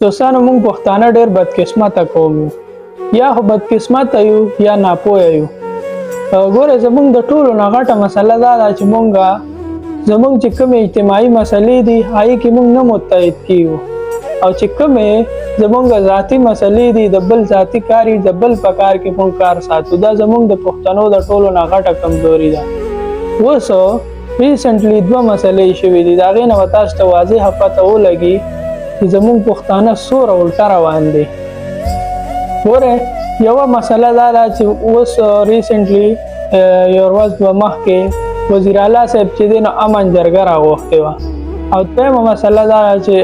دوستانو موږ پښتانه ډېر بدقسمته قوم یو. یا خو بدقسمته یو یا ناپوهه یو. ګوره زموږ د ټولو نه غټه مسله دا ده چې زموږ چې کومې اجتماعي مسلې دي هغې کې موږ نه متحد کیږو، او چې کومې زموږ ذاتي مسلې دي د بل ذاتي کار د بل په کار کې موږ کار ساتو. دا زموږ د پښتنو د ټولو نه غټه کمزوري ده. اوس ریسنټلی 2 مسلې شوې دي، د هغې نه به تاسو ته واضحه پته ولګي چې زموږ پښتانه څومره الټه روان دي. ګوره یوه مسله دا ده چې اوس ریسنټلی یو ورځ به مخکې وزیر اعلی صاحب چې دی نو امن جرګه راغوښتې وه، او دویمه مسله دا ده چې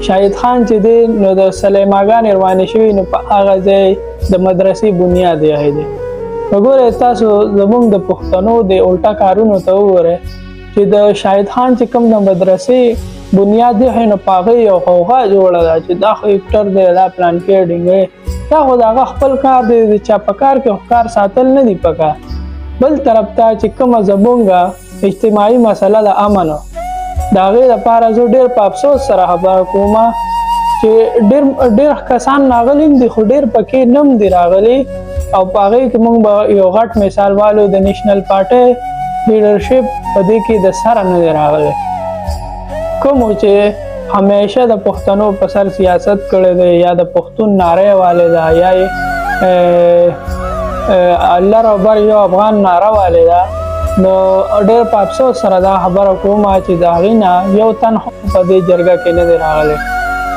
شاهد خان چې دی نو د سلیماګانې روانې شوي نو په هغه ځای د مدرسې بنیاد ایښی دی. نو ګوره تاسو زموږ د پښتنو د الټه کارونو ته وګورئ چې د شاهد خان چې کوم د مدرسې بنیاد ایښی نو په هغې یو غوغا جوړه ده چې دا خو هکټر دی، دا پلانکې ډینګی، دا خو د هغه خپل کار دی، د چا په کار کې کار ساتل نه دي پکار. بل طرف ته چې کومه زموږ اجتماعي مسله د امن د هغې دپاره زه ډېر په افسوس سره خبره کوم چې ډېر کسان راغلي دي خو ډېر پکې نه هم دي راغلي، او په هغې کې موږ به یو غټ مثال والو د نیشنل پارټۍ لیډرشپ په دې کې د سره نه دی راغلی. کومو چې همیشه د پښتنو په سر سیاست کړی دی یا د پښتون ناره یې والې ده یا یې الله رهبر یو افغان ناره والې ده، نو ډېر په افسوس سره دا خبره کوم چې د هغې نه یو تن هم په دې جرګه کې نه دی راغلی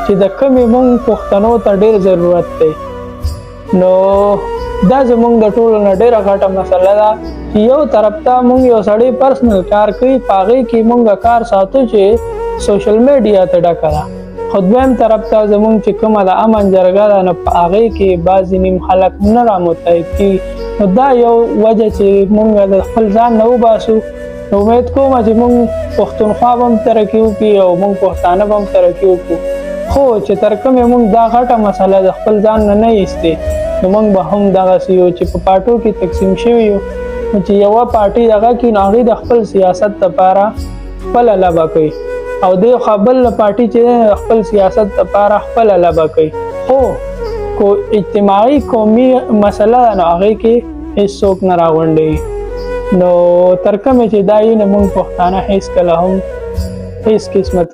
چې د کومې موږ پښتنو ته ډېر ضرورت دی. نو دا زموږ د ټولو نه ډېره غټه مسله ده چې یو طرف ته موږ یو سړی پرسنل کار کوي، په هغې کې موږ کار ساتو چې سوشل میډیا ته ډکه ده، خو دویم طرف ته زموږ چې کومه د امن جرګه ده نو په هغې کې بعضې نیم خلک نه رامتحد کېږي. نو دا یو وجه چې موږ د خپل ځان نه وباسو. نو امید کوم چې موږ پښتونخوا به هم ترقي وکړي او موږ پښتانه به هم ترقي وکړو، خو چې تر کومې موږ دا غټه مسله د خپل ځان نه نه ایستې نو موږ به هم دغسې یو چې په پارټو کې تقسیم شوي یو، نو چې یوه پارټي دغه کړي نو هغې د خپل سیاست دپاره خپله لبه کوي، او دې خوا بل پارټي چې دی خپل سیاست دپاره خپله لبه کوي، خو کو اجتماعي قومي مسله ده نو هغې کې هېڅوک نه راغونډوي. نو تر کومې چې دا وي نو موږ پښتانه هېڅکله هم هېڅ قسمت